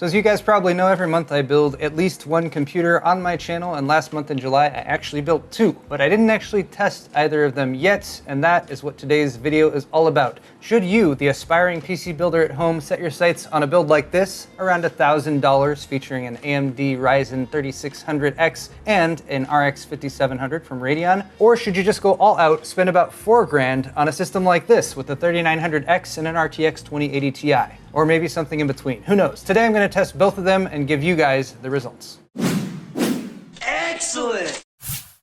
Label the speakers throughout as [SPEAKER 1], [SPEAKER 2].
[SPEAKER 1] So as you guys probably know, every month I build at least one computer on my channel, and last month in July I actually built two, but I didn't actually test either of them yet, and that is what today's video is all about. Should you, the aspiring PC builder at home, set your sights on a build like this, around $1,000, featuring an AMD Ryzen 3600X and an RX 5700 from Radeon? Or should you just go all out, spend about $4,000 on a system like this with the 3900X and an RTX 2080 Ti? Or maybe something in between, who knows? Today I'm gonna test both of them and give you guys the results.
[SPEAKER 2] Excellent!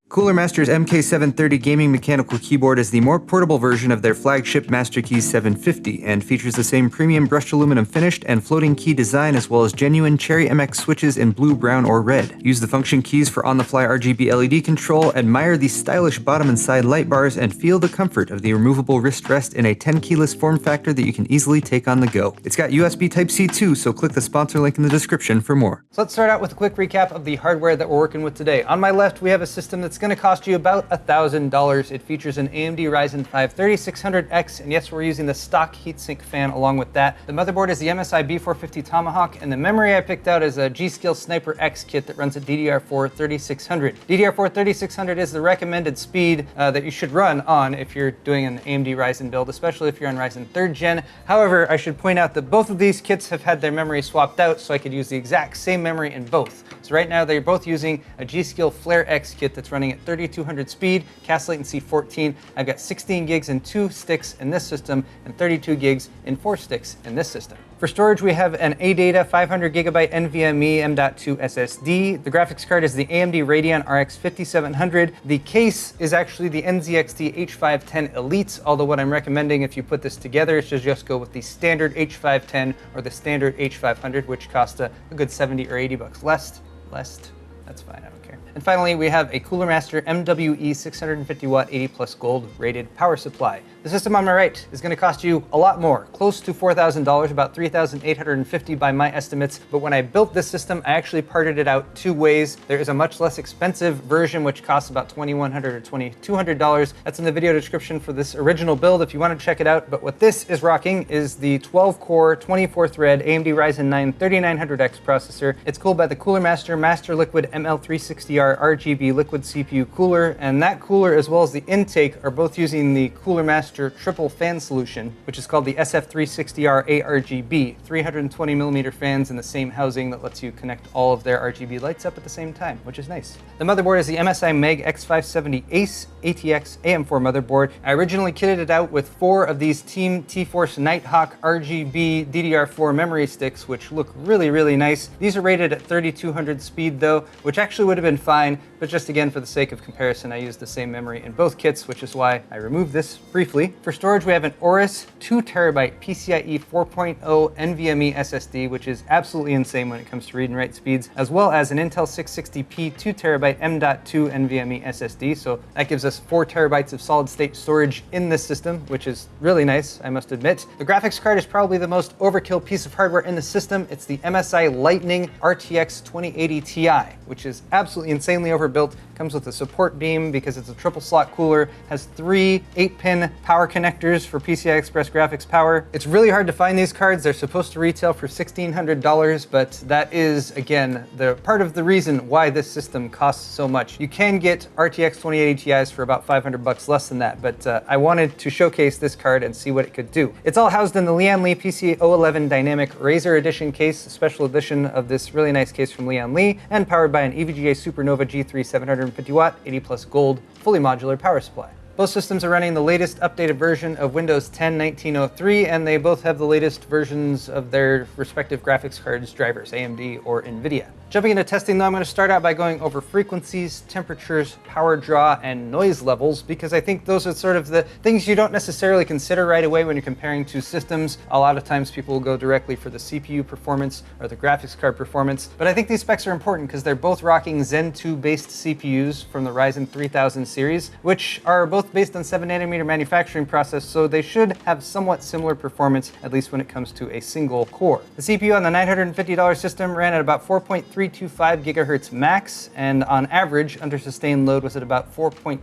[SPEAKER 3] Cooler Master's MK730 gaming mechanical keyboard is the more portable version of their flagship Master Keys 750 and features the same premium brushed aluminum finished and floating key design, as well as genuine Cherry MX switches in blue, brown, or red. Use the function keys for on-the-fly RGB LED control, admire the stylish bottom and side light bars, and feel the comfort of the removable wrist rest in a 10 keyless form factor that you can easily take on the go. It's got USB Type-C too, so click the sponsor link in the description for more.
[SPEAKER 1] So let's start out with a quick recap of the hardware that we're working with today. On my left, we have a system that's going to cost you about $1,000. It features an AMD Ryzen 5 3600X, and yes, we're using the stock heatsink fan along with that. The motherboard is the MSI B450 Tomahawk, and the memory I picked out is a G.Skill Sniper X kit that runs at DDR4 3600. DDR4 3600 is the recommended speed that you should run on if you're doing an AMD Ryzen build, especially if you're on Ryzen 3rd gen. However, I should point out that both of these kits have had their memory swapped out, so I could use the exact same memory in both. So right now they're both using a G.Skill Flare X kit that's running at 3200 speed, cast latency 14. I've got 16 gigs in 2 sticks in this system and 32 gigs in 4 sticks in this system. For storage, we have an ADATA 500GB NVMe M.2 SSD. The graphics card is the AMD Radeon RX 5700. The case is actually the NZXT H510 Elite, although what I'm recommending if you put this together is to just go with the standard H510 or the standard H500, which cost a good 70 or 80 bucks less. That's fine, I don't care. And finally, we have a Cooler Master MWE 650 watt 80 plus gold rated power supply. The system on my right is going to cost you a lot more, close to $4,000, about $3,850 by my estimates. But when I built this system, I actually parted it out two ways. There is a much less expensive version, which costs about $2,100 or $2,200. That's in the video description for this original build if you want to check it out. But what this is rocking is the 12-core, 24-thread AMD Ryzen 9 3900X processor. It's cooled by the Cooler Master Master Liquid ML360R RGB liquid CPU cooler, and that cooler as well as the intake are both using the Cooler Master triple fan solution, which is called the SF360R ARGB, 320mm fans in the same housing that lets you connect all of their RGB lights up at the same time, which is nice. The motherboard is the MSI MEG X570 Ace ATX AM4 motherboard. I originally kitted it out with 4 of these Team T-Force Nighthawk RGB DDR4 memory sticks, which look really, really nice. These are rated at 3200 speed though, which actually would have been fine, but just again for the sake of comparison, I used the same memory in both kits, which is why I removed this briefly. For storage, we have an Aorus 2TB PCIe 4.0 NVMe SSD, which is absolutely insane when it comes to read and write speeds, as well as an Intel 660p 2TB M.2 NVMe SSD, so that gives us 4 terabytes of solid-state storage in this system, which is really nice, I must admit. The graphics card is probably the most overkill piece of hardware in the system. It's the MSI Lightning RTX 2080 Ti, which is absolutely insanely overbuilt. Comes with a support beam because it's a triple slot cooler, has 3 8-pin power connectors for PCI Express graphics power. It's really hard to find these cards. They're supposed to retail for $1,600, but that is, again, the part of the reason why this system costs so much. You can get RTX 2080 Ti's for about 500 bucks less than that, but I wanted to showcase this card and see what it could do. It's all housed in the Lian Li PC011 Dynamic Razor Edition case, a special edition of this really nice case from Lian Li, and powered by an EVGA Supernova G3 750 watt 80 plus gold fully modular power supply. Both systems are running the latest updated version of Windows 10 1903, and they both have the latest versions of their respective graphics cards drivers, AMD or NVIDIA. Jumping into testing though, I'm going to start out by going over frequencies, temperatures, power draw, and noise levels, because I think those are sort of the things you don't necessarily consider right away when you're comparing two systems. A lot of times people will go directly for the CPU performance or the graphics card performance, but I think these specs are important because they're both rocking Zen 2 based CPUs from the Ryzen 3000 series, which are both both based on 7nm manufacturing process, so they should have somewhat similar performance, at least when it comes to a single core. The CPU on the $950 system ran at about 4.325 gigahertz max, and on average, under sustained load was at about 4.25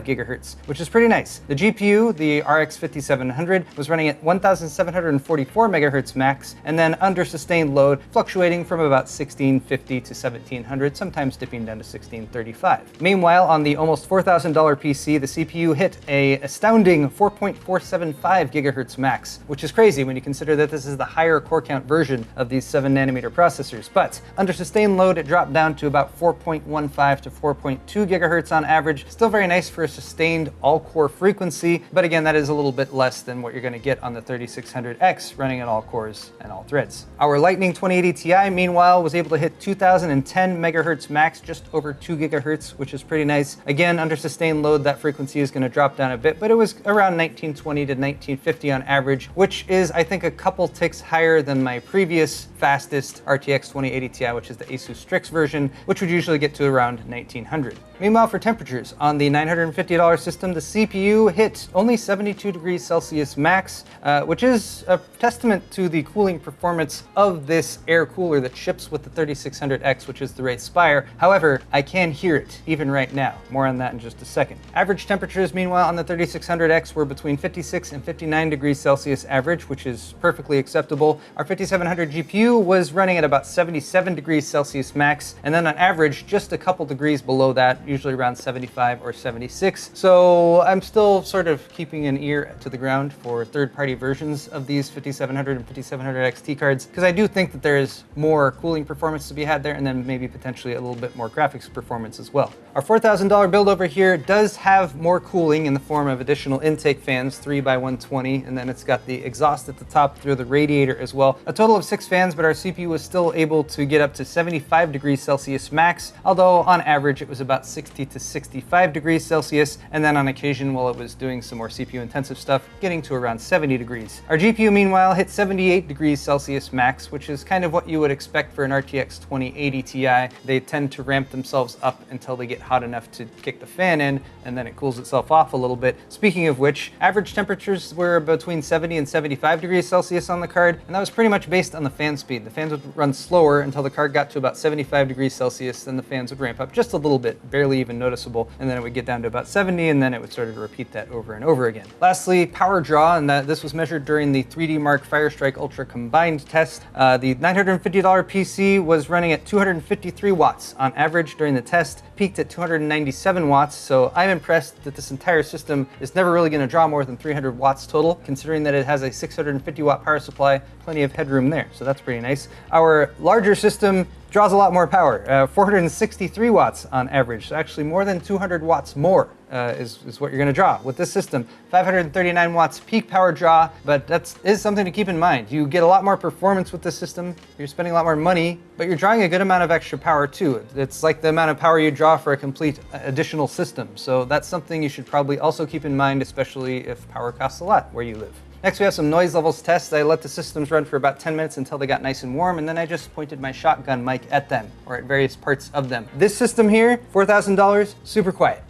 [SPEAKER 1] gigahertz, which is pretty nice. The GPU, the RX 5700, was running at 1744 megahertz max, and then under sustained load, fluctuating from about 1650 to 1700, sometimes dipping down to 1635. Meanwhile, on the almost $4,000 PC, the CPU hit a astounding 4.475 gigahertz max, which is crazy when you consider that this is the higher core count version of these 7nm processors. But under sustained load, it dropped down to about 4.15 to 4.2 gigahertz on average. Still very nice for a sustained all-core frequency, but again, that is a little bit less than what you're going to get on the 3600X running at all cores and all threads. Our Lightning 2080 Ti, meanwhile, was able to hit 2010 megahertz max, just over 2 gigahertz, which is pretty nice. Again, under sustained load, that frequency is going to drop down a bit, but it was around 1920 to 1950 on average, which is, I think, a couple ticks higher than my previous fastest RTX 2080 Ti, which is the Asus Strix version, which would usually get to around 1900. Meanwhile, for temperatures, on the $950 system, the CPU hit only 72 degrees Celsius max, which is a testament to the cooling performance of this air cooler that ships with the 3600X, which is the Wraith Spire. However, I can hear it even right now. More on that in just a second. Average temperatures, meanwhile, on the 3600X were between 56 and 59 degrees Celsius average, which is perfectly acceptable. Our 5700 GPU was running at about 77 degrees Celsius max, and then on average, just a couple degrees below that, usually around 75 or 76. So I'm still sort of keeping an ear to the ground for third-party versions of these 5700 and 5700 XT cards, because I do think that there is more cooling performance to be had there, and then maybe potentially a little bit more graphics performance as well. Our $4,000 build over here does have more cooling in the form of additional intake fans, 3x120, and then it's got the exhaust at the top through the radiator as well. A total of 6 fans, but our CPU was still able to get up to 75 degrees Celsius max, although on average it was about 60 to 65 degrees Celsius, and then on occasion, while it was doing some more CPU intensive stuff, getting to around 70 degrees. Our GPU, meanwhile, hit 78 degrees Celsius max, which is kind of what you would expect for an RTX 2080 Ti. They tend to ramp themselves up until they get hot enough to kick the fan in, and then it cools itself off a little bit. Speaking of which, average temperatures were between 70 and 75 degrees Celsius on the card, and that was pretty much based on the fan speed. The fans would run slower until the card got to about 75 degrees Celsius, then the fans would ramp up just a little bit, barely even noticeable, and then it would get down to about 70, and then it would sort of repeat that over and over again. Lastly, power draw, and this was measured during the 3D Mark Firestrike Ultra combined test. The $950 PC was running at 253 watts on average during the test, peaked at 297 watts, so I'm impressed that this entire system is never really going to draw more than 300 watts total, considering that it has a 650 watt power supply, plenty of headroom there, so that's pretty nice. Our larger system draws a lot more power, 463 watts on average, so actually more than 200 watts more is what you're going to draw with this system. 539 watts peak power draw, but that is something to keep in mind. You get a lot more performance with this system, you're spending a lot more money, but you're drawing a good amount of extra power too. It's like the amount of power you draw for a complete additional system, so that's something you should probably also keep in mind, especially if power costs a lot where you live. Next, we have some noise levels tests. I let the systems run for about 10 minutes until they got nice and warm, and then I just pointed my shotgun mic at them, or at various parts of them. This system here, $4,000, super quiet.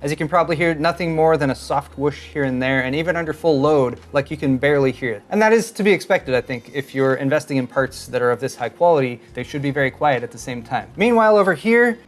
[SPEAKER 1] As you can probably hear, nothing more than a soft whoosh here and there, and even under full load, like you can barely hear it. And that is to be expected, I think. If you're investing in parts that are of this high quality, they should be very quiet at the same time. Meanwhile, over here,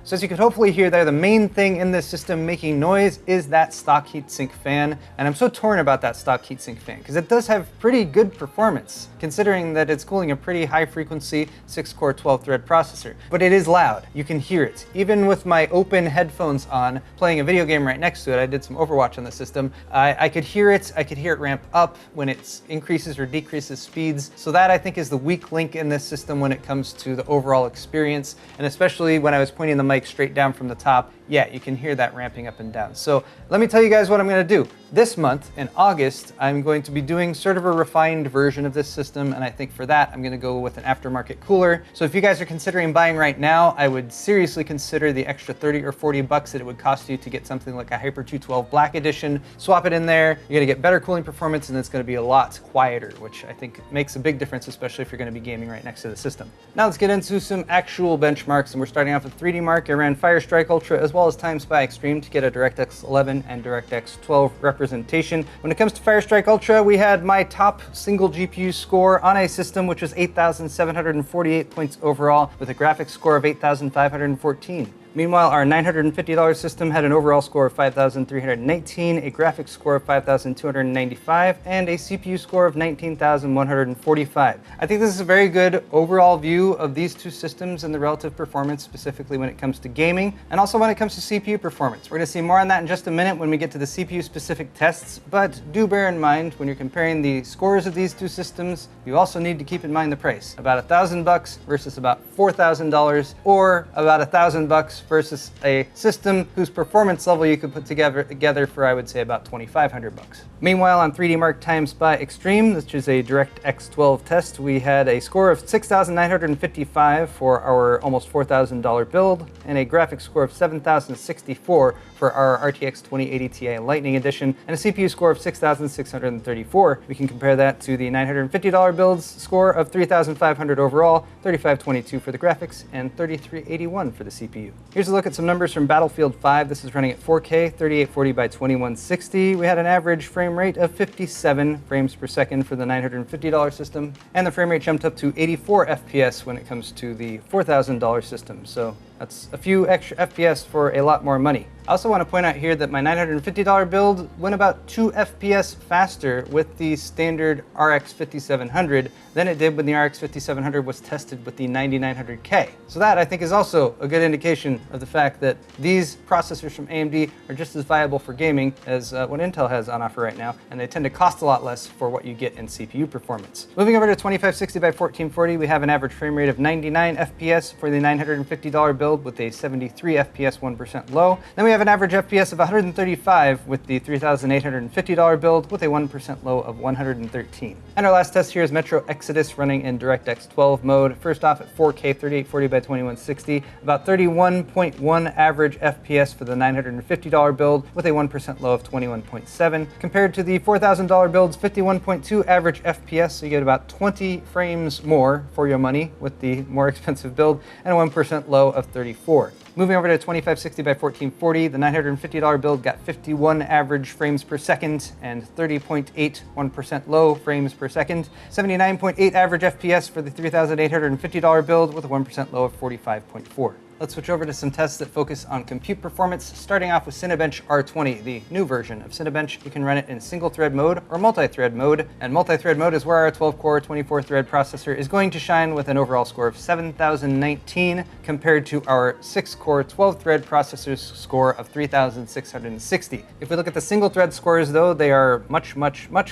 [SPEAKER 1] So as you could hopefully hear there, the main thing in this system making noise is that stock heatsink fan. And I'm so torn about that stock heatsink fan because it does have pretty good performance considering that it's cooling a pretty high frequency 6-core 12-thread processor. But it is loud. You can hear it. Even with my open headphones on, playing a video game right next to it, I did some Overwatch on the system, I could hear it. I could hear it ramp up when it increases or decreases speeds. So that I think is the weak link in this system when it comes to the overall experience. And especially when I was pointing the mic straight down from the top, yeah, you can hear that ramping up and down. So let me tell you guys what I'm going to do. This month, in August, I'm going to be doing sort of a refined version of this system, and I think for that, I'm going to go with an aftermarket cooler. So if you guys are considering buying right now, I would seriously consider the extra 30 or 40 bucks that it would cost you to get something like a Hyper 212 Black Edition. Swap it in there, you're going to get better cooling performance, and it's going to be a lot quieter, which I think makes a big difference, especially if you're going to be gaming right next to the system. Now let's get into some actual benchmarks, and we're starting off with 3D Mark. I ran Firestrike Ultra as well as TimeSpy Extreme to get a DirectX 11 and DirectX 12 representation. When it comes to Firestrike Ultra, we had my top single GPU score on a system which was 8,748 points overall with a graphics score of 8,514. Meanwhile, our $950 system had an overall score of 5,319, a graphics score of 5,295, and a CPU score of 19,145. I think this is a very good overall view of these two systems and the relative performance, specifically when it comes to gaming, and also when it comes to CPU performance. We're going to see more on that in just a minute when we get to the CPU-specific tests, but do bear in mind when you're comparing the scores of these two systems, you also need to keep in mind the price. About $1,000 versus about $4,000, or about $1,000 versus a system whose performance level you could put together for, I would say, about $2,500. Meanwhile, on 3D Mark TimeSpy Extreme, which is a DirectX 12 test, we had a score of 6,955 for our almost $4,000 build, and a graphics score of 7,064 for our RTX 2080 Ti Lightning Edition, and a CPU score of 6,634. We can compare that to the $950 build's score of 3,500 overall, 3,522 for the graphics, and 3,381 for the CPU. Here's a look at some numbers from Battlefield 5. This is running at 4K, 3840 by 2160. We had an average frame rate of 57 frames per second for the $950 system, and the frame rate jumped up to 84 FPS when it comes to the $4,000 system. So that's a few extra FPS for a lot more money. I also want to point out here that my $950 build went about 2 FPS faster with the standard RX 5700 than it did when the RX 5700 was tested with the 9900K. So that, I think, is also a good indication of the fact that these processors from AMD are just as viable for gaming as what Intel has on offer right now, and they tend to cost a lot less for what you get in CPU performance. Moving over to 2560 by 1440, we have an average frame rate of 99 FPS for the $950 build with a 73 FPS 1% low. Then we have an average FPS of 135 with the $3,850 build with a 1% low of 113. And our last test here is Metro Exodus running in DirectX 12 mode. First off at 4K 3840 by 2160, about 31.1 average FPS for the $950 build with a 1% low of 21.7, compared to the $4,000 build's 51.2 average FPS, so you get about 20 frames more for your money with the more expensive build, and a 1% low of 34. Moving over to 2560 by 1440, the $950 build got 51 average frames per second and 30.8 1% low frames per second, 79.8 average FPS for the $3,850 build with a 1% low of 45.4. Let's switch over to some tests that focus on compute performance, starting off with CINEBENCH R20, the new version of CINEBENCH. You can run it in single-thread mode or multi-thread mode, and multi-thread mode is where our 12-core, 24-thread processor is going to shine with an overall score of 7,019 compared to our 6-core, 12-thread processor's score of 3,660. If we look at the single-thread scores, though, they are much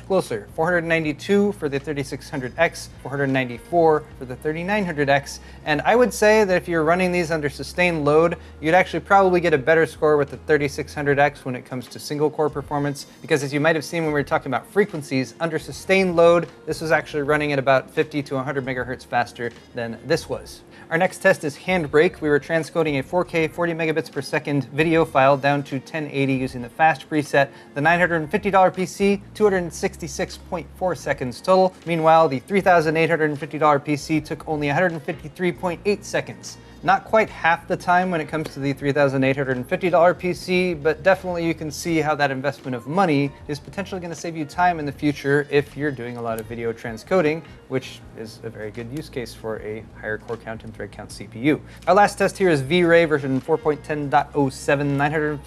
[SPEAKER 1] closer. 492 for the 3600X, 494 for the 3900X, and I would say that if you're running these under sustained load, you'd actually probably get a better score with the 3600X when it comes to single core performance, because as you might have seen when we were talking about frequencies, under sustained load, this was actually running at about 50 to 100 megahertz faster than this was. Our next test is HANDBRAKE. We were transcoding a 4K 40 megabits per second video file down to 1080 using the fast preset. The $950 PC, 266.4 seconds total. Meanwhile, the $3,850 PC took only 153.8 seconds. Not quite half the time when it comes to the $3,850 PC, but definitely you can see how that investment of money is potentially going to save you time in the future if you're doing a lot of video transcoding, which is a very good use case for a higher core count and thread count CPU. Our last test here is V-Ray version 4.10.07, $950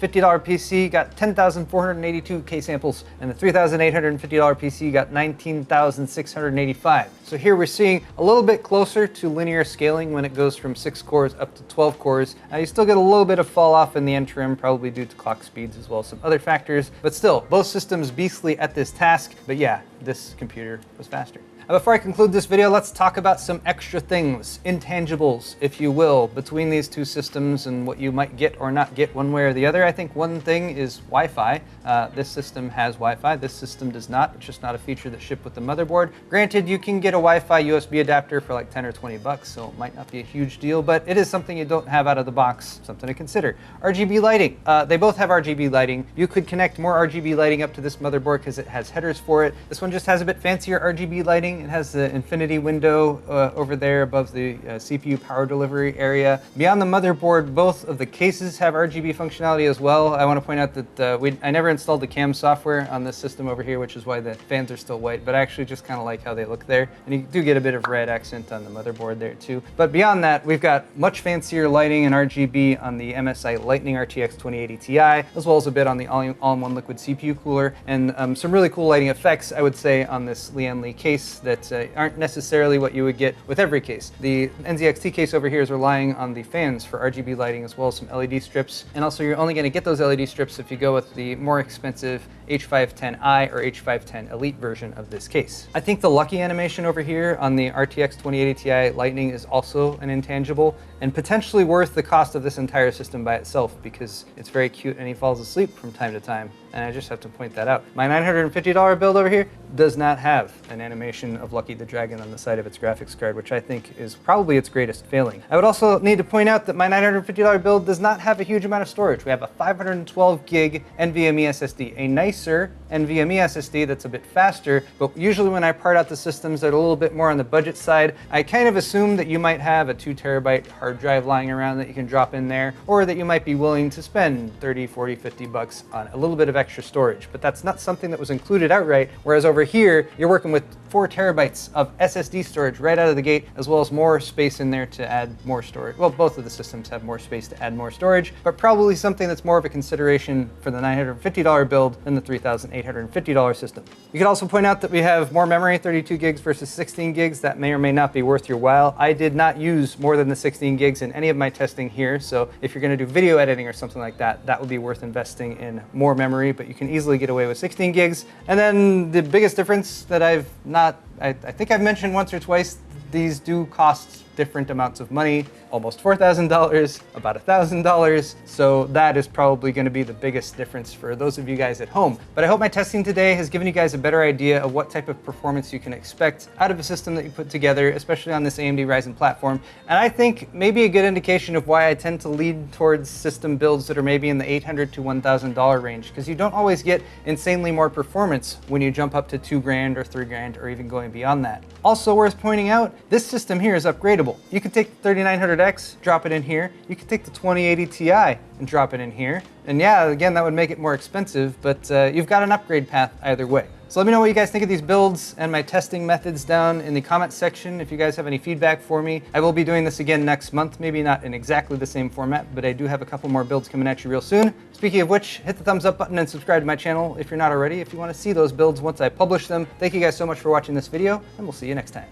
[SPEAKER 1] PC got 10,482 K samples, and the $3,850 PC got 19,685. So here we're seeing a little bit closer to linear scaling when it goes from 6 cores up to 12 cores. You still get a little bit of fall off in the interim, probably due to clock speeds as well as some other factors, but still, both systems beastly at this task, but yeah, this computer was faster. Before I conclude this video, let's talk about some extra things, intangibles, if you will, between these two systems and what you might get or not get one way or the other. I think one thing is Wi-Fi. This system has Wi-Fi. This system does not. It's just not a feature that shipped with the motherboard. Granted, you can get a Wi-Fi USB adapter for like 10 or 20 bucks, so it might not be a huge deal, but it is something you don't have out of the box, something to consider. RGB lighting. They both have RGB lighting. You could connect more RGB lighting up to this motherboard because it has headers for it. This one just has a bit fancier RGB lighting. It has the infinity window over there above the CPU power delivery area. Beyond the motherboard, both of the cases have RGB functionality as well. I want to point out that I never installed the CAM software on this system over here, which is why the fans are still white, but I actually just kind of like how they look there. And you do get a bit of red accent on the motherboard there too. But beyond that, we've got much fancier lighting and RGB on the MSI Lightning RTX 2080 Ti, as well as a bit on the all-in-one liquid CPU cooler, and some really cool lighting effects, I would say, on this Lian Li case that aren't necessarily what you would get with every case. The NZXT case over here is relying on the fans for RGB lighting as well as some LED strips, and also you're only going to get those LED strips if you go with the more expensive H510i or H510 Elite version of this case. I think the lucky animation over here on the RTX 2080 Ti Lightning is also an intangible and potentially worth the cost of this entire system by itself because it's very cute and he falls asleep from time to time, and I just have to point that out. My $950 build over here does not have an animation of Lucky the Dragon on the side of its graphics card, which I think is probably its greatest failing. I would also need to point out that my $950 build does not have a huge amount of storage. We have a 512 gig NVMe SSD, a nicer NVMe SSD that's a bit faster, but usually when I part out the systems that are a little bit more on the budget side, I kind of assume that you might have a 2 terabyte hard drive lying around that you can drop in there, or that you might be willing to spend 30, 40, 50 bucks on a little bit of extra storage, but that's not something that was included outright, whereas over here, you're working with 4 terabytes of SSD storage right out of the gate, as well as more space in there to add more storage. Well, both of the systems have more space to add more storage, but probably something that's more of a consideration for the $950 build than the $3,850 system. You could also point out that we have more memory, 32 gigs versus 16 gigs. That may or may not be worth your while. I did not use more than the 16 gigs in any of my testing here, so if you're going to do video editing or something like that, that would be worth investing in more memory, but you can easily get away with 16 gigs. And then the biggest difference that I think I've mentioned once or twice, these do cost different amounts of money, almost $4,000, about $1,000. So that is probably going to be the biggest difference for those of you guys at home. But I hope my testing today has given you guys a better idea of what type of performance you can expect out of a system that you put together, especially on this AMD Ryzen platform. And I think maybe a good indication of why I tend to lead towards system builds that are maybe in the $800 to $1,000 range, because you don't always get insanely more performance when you jump up to $2,000 or $3,000 or even going beyond that. Also worth pointing out, this system here is upgradable. You can take the 3900X, drop it in here. You can take the 2080 Ti and drop it in here. And yeah, again, that would make it more expensive, but you've got an upgrade path either way. So let me know what you guys think of these builds and my testing methods down in the comments section if you guys have any feedback for me. I will be doing this again next month, maybe not in exactly the same format, but I do have a couple more builds coming at you real soon. Speaking of which, hit the thumbs up button and subscribe to my channel if you're not already, if you want to see those builds once I publish them. Thank you guys so much for watching this video, and we'll see you next time.